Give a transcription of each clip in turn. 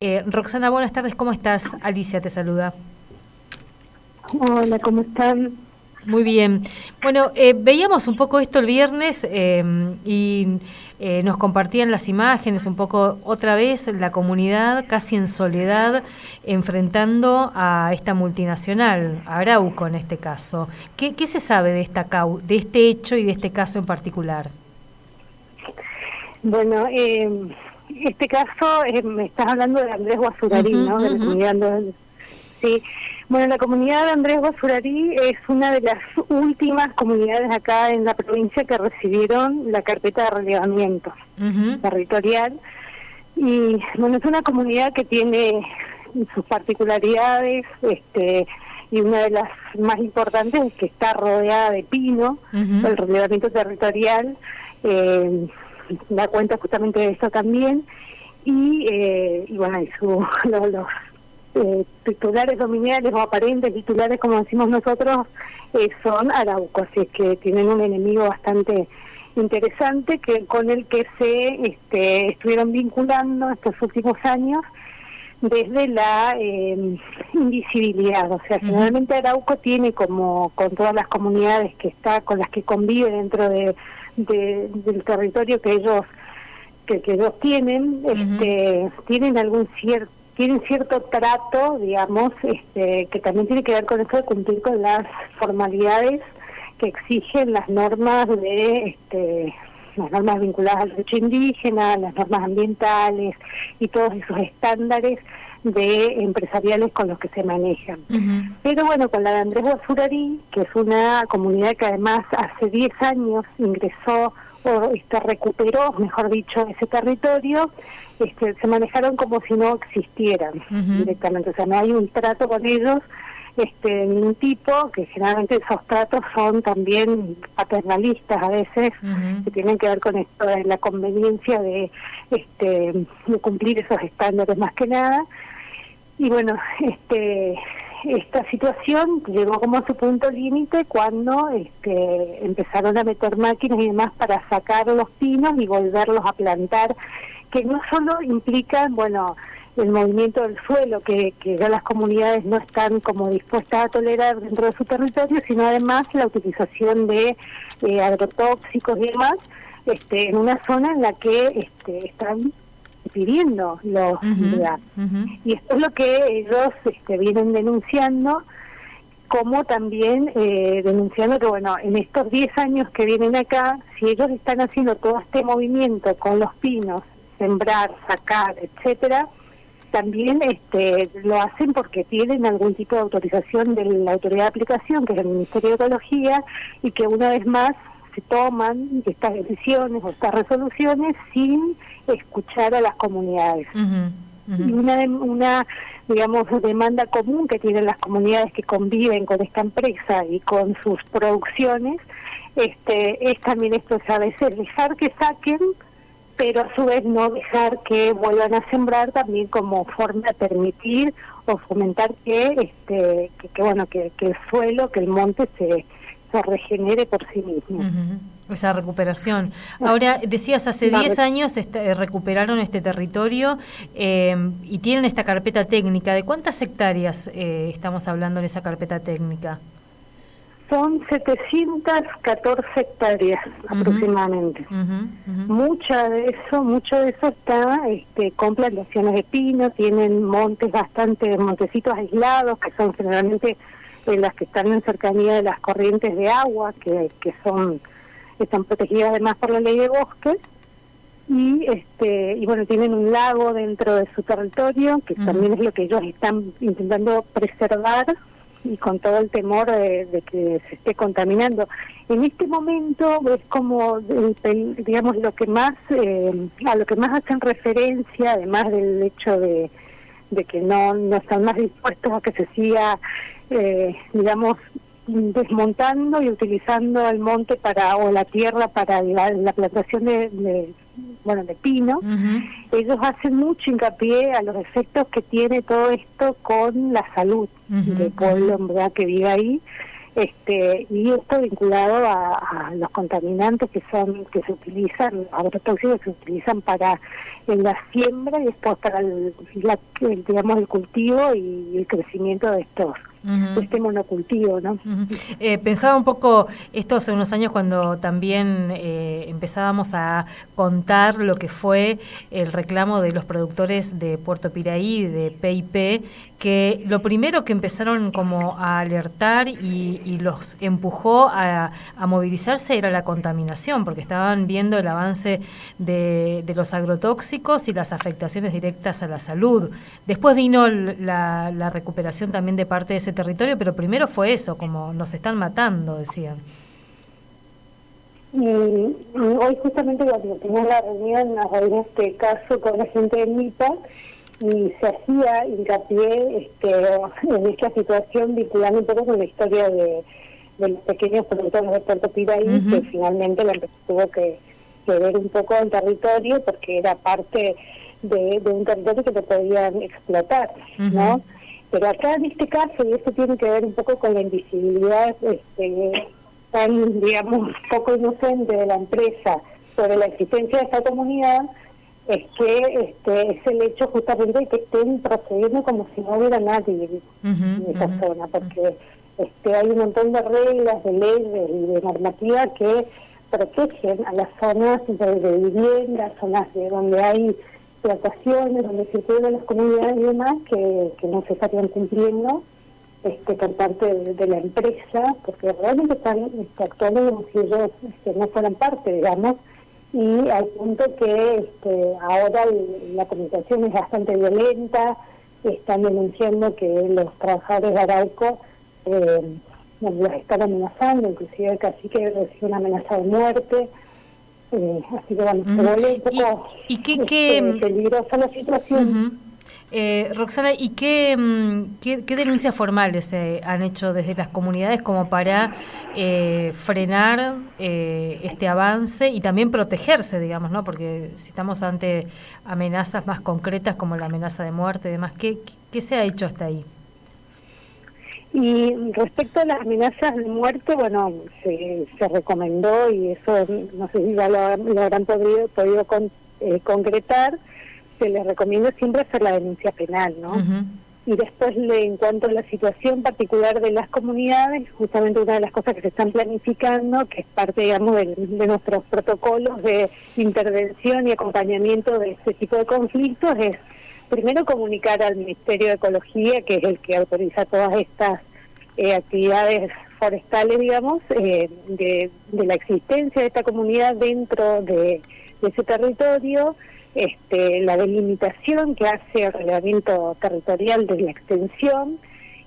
Roxana, buenas tardes, ¿cómo estás? Alicia te saluda. Hola, ¿cómo están? Muy bien. Bueno, veíamos un poco esto el viernes y nos compartían las imágenes, un poco otra vez la comunidad casi en soledad enfrentando a esta multinacional, a Arauco en este caso. ¿Qué se sabe de de este hecho y de este caso en particular? Bueno, este caso, me estás hablando de Andrés Guazurarí, ¿no? De la comunidad Andrés. Sí. Bueno, la comunidad de Andrés Guazurarí es una de las últimas comunidades acá en la provincia que recibieron la carpeta de relevamiento territorial. Y bueno, es una comunidad que tiene sus particularidades, y una de las más importantes es que está rodeada de pino. El relevamiento territorial da cuenta justamente de eso también, y bueno, y los titulares dominiales o aparentes titulares, como decimos nosotros, son Arauco, así es que tienen un enemigo bastante interesante con el que se estuvieron vinculando estos últimos años desde la invisibilidad. O sea, generalmente Arauco tiene, como con todas las comunidades con las que convive dentro del territorio que ellos tienen, tienen cierto trato, digamos, que también tiene que ver con eso de cumplir con las formalidades que exigen las normas las normas vinculadas al derecho indígena, las normas ambientales y todos esos estándares empresariales con los que se manejan. Pero bueno, con la de Andrés Guazurarí, que es una comunidad que además hace 10 años ingresó o recuperó, mejor dicho, ese territorio, se manejaron como si no existieran directamente. O sea, no hay un trato con ellos de ningún tipo, que generalmente esos tratos son también paternalistas a veces, que tienen que ver con esto de la conveniencia de cumplir esos estándares más que nada. Y bueno, esta situación llegó como a su punto límite cuando empezaron a meter máquinas y demás para sacar los pinos y volverlos a plantar, que no solo implican, bueno, el movimiento del suelo, que ya las comunidades no están como dispuestas a tolerar dentro de su territorio, sino además la utilización de agrotóxicos y demás, en una zona en la que están pidiendo los ciudadanos. Y esto es lo que ellos vienen denunciando, como también denunciando que, bueno, en estos 10 años que vienen acá, si ellos están haciendo todo este movimiento con los pinos, sembrar, sacar, etcétera, también lo hacen porque tienen algún tipo de autorización de la autoridad de aplicación, que es el Ministerio de Ecología, y que una vez más se toman estas decisiones o estas resoluciones sin escuchar a las comunidades. Y una digamos, demanda común que tienen las comunidades que conviven con esta empresa y con sus producciones, es también esto, a veces dejar que saquen, pero a su vez no dejar que vuelvan a sembrar, también como forma de permitir o fomentar que el suelo, que el monte se regenere por sí mismo. Esa recuperación. Ahora, decías, hace 10 años recuperaron este territorio y tienen esta carpeta técnica. ¿De cuántas hectáreas estamos hablando en esa carpeta técnica? Son 714 hectáreas aproximadamente. Mucho de eso está con plantaciones de pino, tienen montecitos aislados, que son generalmente las que están en cercanía de las corrientes de agua, que están protegidas además por la ley de bosques, y bueno, tienen un lago dentro de su territorio, que también es lo que ellos están intentando preservar, y con todo el temor de que se esté contaminando. En este momento es como, digamos, lo que más a lo que más hacen referencia, además del hecho de que no están más dispuestos a que se siga, digamos, desmontando y utilizando el monte o la tierra para la plantación de pino. Ellos hacen mucho hincapié a los efectos que tiene todo esto con la salud del pueblo, ¿verdad?, que vive ahí, Y esto vinculado a los contaminantes que se utilizan, agrotóxicos que se utilizan para en la siembra y después para el cultivo y el crecimiento de este monocultivo, ¿no? Pensaba un poco esto hace unos años cuando también empezábamos a contar lo que fue el reclamo de los productores de Puerto Piraí, de P&P, que lo primero que empezaron como a alertar y los empujó a movilizarse era la contaminación, porque estaban viendo el avance de los agrotóxicos y las afectaciones directas a la salud. Después vino la recuperación también de parte de ese territorio, pero primero fue eso, como nos están matando, decían. Hoy justamente cuando teníamos la reunión a raíz de este caso con la gente de MIPA, y se hacía hincapié en esta situación vinculando un poco con la historia de los pequeños productores de Puerto Piraí, que finalmente la empresa tuvo que ver un poco el territorio porque era parte de un territorio que no podían explotar, ¿no? Pero acá en este caso, y esto tiene que ver un poco con la invisibilidad tan, digamos, poco inocente de la empresa sobre la existencia de esta comunidad, es que es el hecho justamente de que estén procediendo como si no hubiera nadie en esa zona, porque hay un montón de reglas, de leyes y de normativa que protegen a las zonas de vivienda, zonas de donde hay plantaciones, donde circulan las comunidades y demás, que no se estarían cumpliendo por parte de la empresa, porque realmente están actuando como si ellos no fueran parte, digamos, y al punto que ahora la comunicación es bastante violenta. Están denunciando que los trabajadores de Arauco los están amenazando, inclusive el cacique recibe una amenaza de muerte, así que bueno, se vuelve un poco peligrosa la situación. Roxana, ¿y qué denuncias formales se han hecho desde las comunidades como para frenar este avance y también protegerse, digamos, ¿no? Porque si estamos ante amenazas más concretas como la amenaza de muerte y demás, ¿qué se ha hecho hasta ahí? Y respecto a las amenazas de muerte, bueno, se recomendó, y eso no sé si ya lo habrán podido concretar, se les recomienda siempre hacer la denuncia penal, ¿no? Y después, en cuanto a la situación particular de las comunidades, justamente una de las cosas que se están planificando, que es parte, digamos, de nuestros protocolos de intervención y acompañamiento de este tipo de conflictos, es primero comunicar al Ministerio de Ecología, que es el que autoriza todas estas actividades forestales, digamos, de la existencia de esta comunidad dentro de ese territorio, la delimitación que hace el reglamento territorial de la extensión,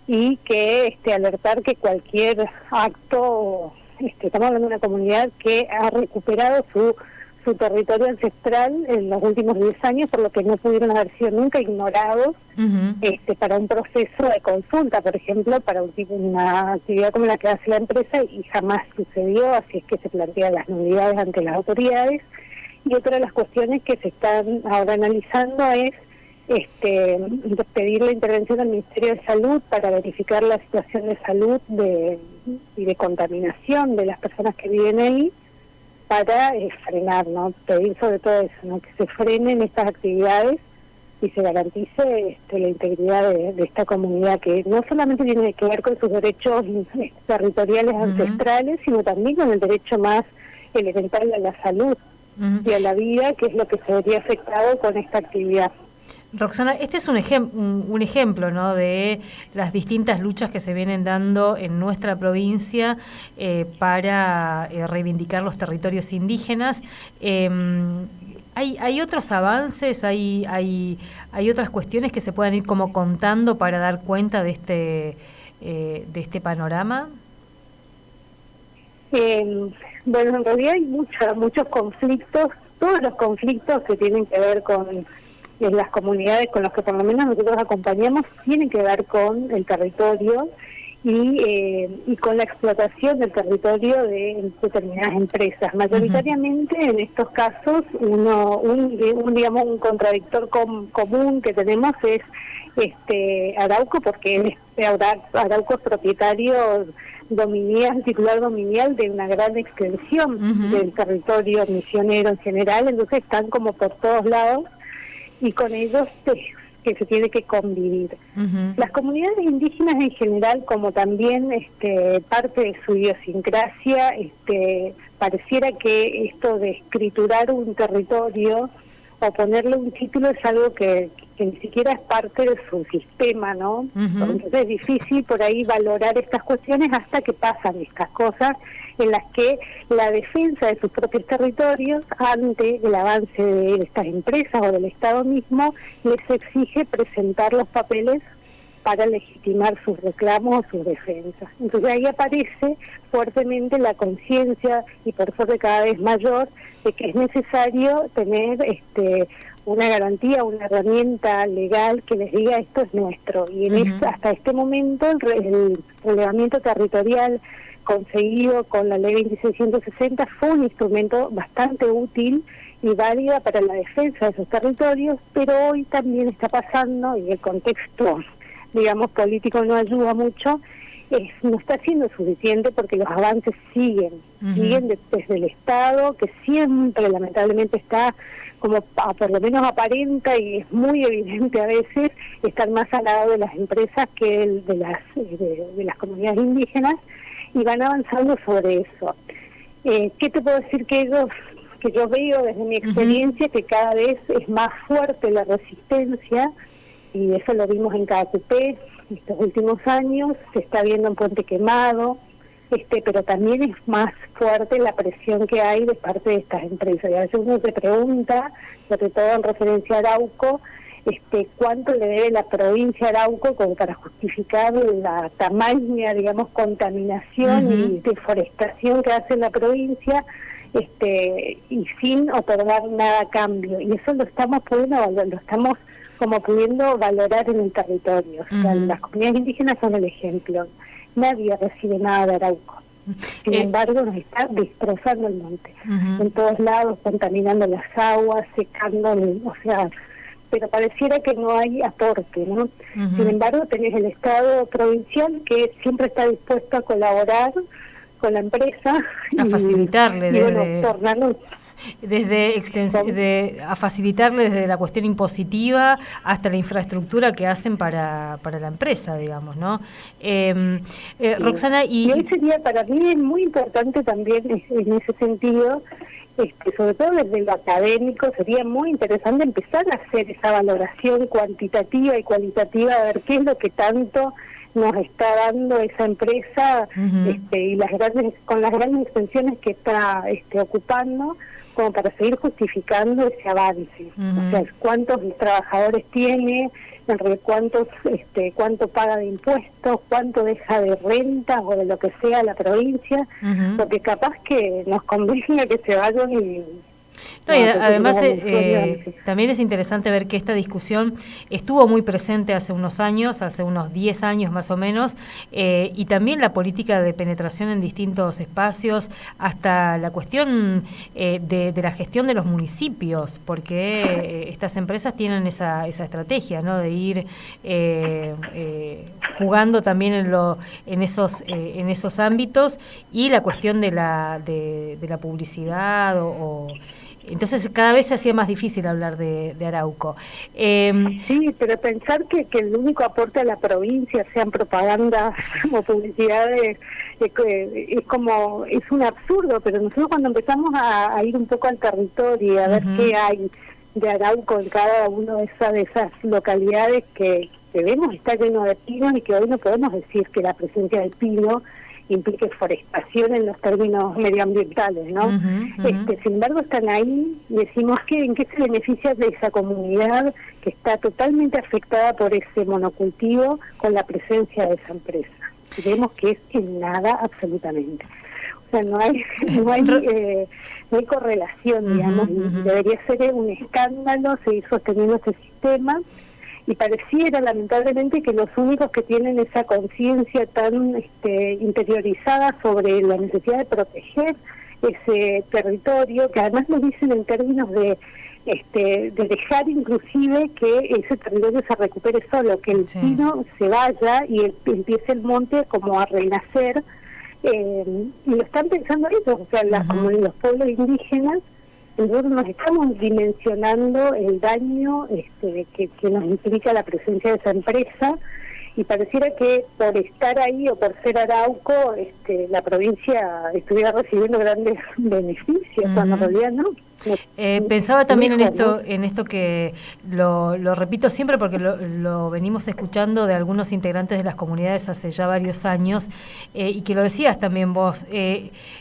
y que alertar que cualquier acto, estamos hablando de una comunidad que ha recuperado su territorio ancestral en los últimos 10 años, por lo que no pudieron haber sido nunca ignorados para un proceso de consulta, por ejemplo, para una actividad como la que hace la empresa, y jamás sucedió, así es que se plantean las nulidades ante las autoridades. Y otra de las cuestiones que se están ahora analizando es pedir la intervención al Ministerio de Salud para verificar la situación de salud y de contaminación de las personas que viven ahí, para frenar, ¿no? Pedir sobre todo eso, ¿no? Que se frenen estas actividades y se garantice la integridad de esta comunidad, que no solamente tiene que ver con sus derechos territoriales ancestrales, sino también con el derecho más elemental a la salud y a la vida, que es lo que se vería afectado con esta actividad. Roxana, este es un ejemplo, ¿no?, de las distintas luchas que se vienen dando en nuestra provincia para reivindicar los territorios indígenas. ¿Hay otros avances, hay otras cuestiones que se puedan ir como contando para dar cuenta de este panorama? Bueno, en realidad hay muchos conflictos, todos los conflictos que tienen que ver con las comunidades con las que por lo menos nosotros acompañamos tienen que ver con el territorio, y con la explotación del territorio de determinadas empresas. Mayoritariamente en estos casos digamos un contradictor común que tenemos es Arauco, porque Arauco es propietario titular dominial de una gran extensión del territorio misionero en general, entonces están como por todos lados y con ellos que se tiene que convivir. Las comunidades indígenas en general, como también parte de su idiosincrasia, pareciera que esto de escriturar un territorio o ponerle un título es algo que ni siquiera es parte de su sistema, ¿no? Entonces es difícil por ahí valorar estas cuestiones hasta que pasan estas cosas en las que la defensa de sus propios territorios ante el avance de estas empresas o del Estado mismo les exige presentar los papeles para legitimar sus reclamos o sus defensas. Entonces ahí aparece fuertemente la conciencia, y por suerte cada vez mayor, de que es necesario tener una garantía, una herramienta legal que les diga esto es nuestro. Y hasta este momento el relevamiento territorial conseguido con la ley 2660 fue un instrumento bastante útil y válida para la defensa de esos territorios, pero hoy también está pasando, y el contexto, digamos, político no ayuda mucho, no está siendo suficiente porque los avances siguen desde el Estado, que siempre lamentablemente está como por lo menos aparenta y es muy evidente a veces estar más al lado de las empresas que de las comunidades indígenas, y van avanzando sobre eso. ¿Qué te puedo decir que yo veo desde mi experiencia? Que cada vez es más fuerte la resistencia, y eso lo vimos en Caacupé estos últimos años, se está viendo en Puente Quemado, pero también es más fuerte la presión que hay de parte de estas empresas. Y a veces uno se pregunta, sobre todo en referencia a Arauco, cuánto le debe la provincia de Arauco como para justificar la tamaña, digamos, contaminación y deforestación que hace la provincia, y sin otorgar nada a cambio. Y eso lo estamos pudiendo valorar en el territorio. O sea, las comunidades indígenas son el ejemplo. Nadie recibe nada de Arauco. Sin embargo, nos está destrozando el monte. En todos lados, contaminando las aguas, secando, pero pareciera que no hay aporte, ¿no? Sin embargo, tenés el Estado provincial que siempre está dispuesto a colaborar con la empresa. A facilitarle tornarlo a facilitarle desde la cuestión impositiva hasta la infraestructura que hacen para la empresa, digamos, ¿no? Roxana, y hoy sería, para mí es muy importante también en ese sentido, sobre todo desde lo académico, sería muy interesante empezar a hacer esa valoración cuantitativa y cualitativa, a ver qué es lo que tanto nos está dando esa empresa y con las grandes extensiones que está ocupando, como para seguir justificando ese avance. O sea, cuántos trabajadores tiene, cuánto paga de impuestos, cuánto deja de renta o de lo que sea la provincia, porque capaz que nos convenga que se vayan y... No, y además también es interesante ver que esta discusión estuvo muy presente hace unos años, hace unos 10 años más o menos, y también la política de penetración en distintos espacios, hasta la cuestión de la gestión de los municipios, porque estas empresas tienen esa estrategia, ¿no?, de ir jugando también en esos ámbitos, y la cuestión de la publicidad entonces cada vez se hacía más difícil hablar de Arauco. Sí, pero pensar que el único aporte a la provincia sean propagandas o publicidades es un absurdo, pero nosotros cuando empezamos a ir un poco al territorio y a ver qué hay de Arauco en cada una de esas localidades que vemos está lleno de pinos, y que hoy no podemos decir que la presencia del pino implique forestación en los términos medioambientales, ¿no? Sin embargo, están ahí, y decimos en qué se beneficia de esa comunidad que está totalmente afectada por ese monocultivo con la presencia de esa empresa. Y vemos que es en nada absolutamente. O sea, no hay correlación, digamos, y debería ser un escándalo seguir sosteniendo ese sistema. y pareciera lamentablemente que los únicos que tienen esa conciencia tan interiorizada sobre la necesidad de proteger ese territorio, que además lo dicen en términos de dejar inclusive que ese territorio se recupere solo, que el pino se vaya y empiece el monte como a renacer, y lo están pensando ellos, o sea, como los pueblos indígenas. Nosotros nos estamos dimensionando el daño que nos implica la presencia de esa empresa, y pareciera que por estar ahí o por ser Arauco la provincia estuviera recibiendo grandes beneficios, cuando en realidad no. Pensaba también en esto que lo repito siempre porque lo venimos escuchando de algunos integrantes de las comunidades hace ya varios años, y que lo decías también vos,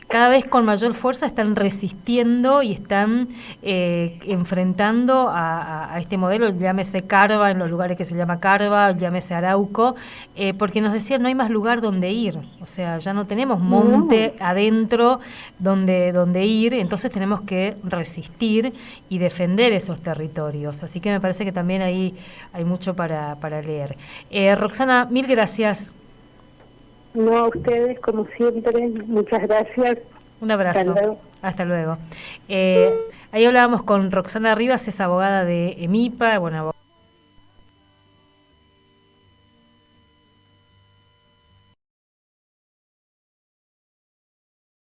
cada vez con mayor fuerza están resistiendo y están enfrentando a este modelo, llámese Carva, en los lugares que se llama Carva, llámese Arauco, porque nos decían no hay más lugar donde ir, o sea, ya no tenemos monte adentro donde ir, entonces tenemos que resistir y defender esos territorios. Así que me parece que también ahí hay mucho para leer. Roxana, mil gracias. No, a ustedes, como siempre, muchas gracias. Un abrazo. Hasta luego. Ahí hablábamos con Roxana Rivas, es abogada de EMIPA, bueno,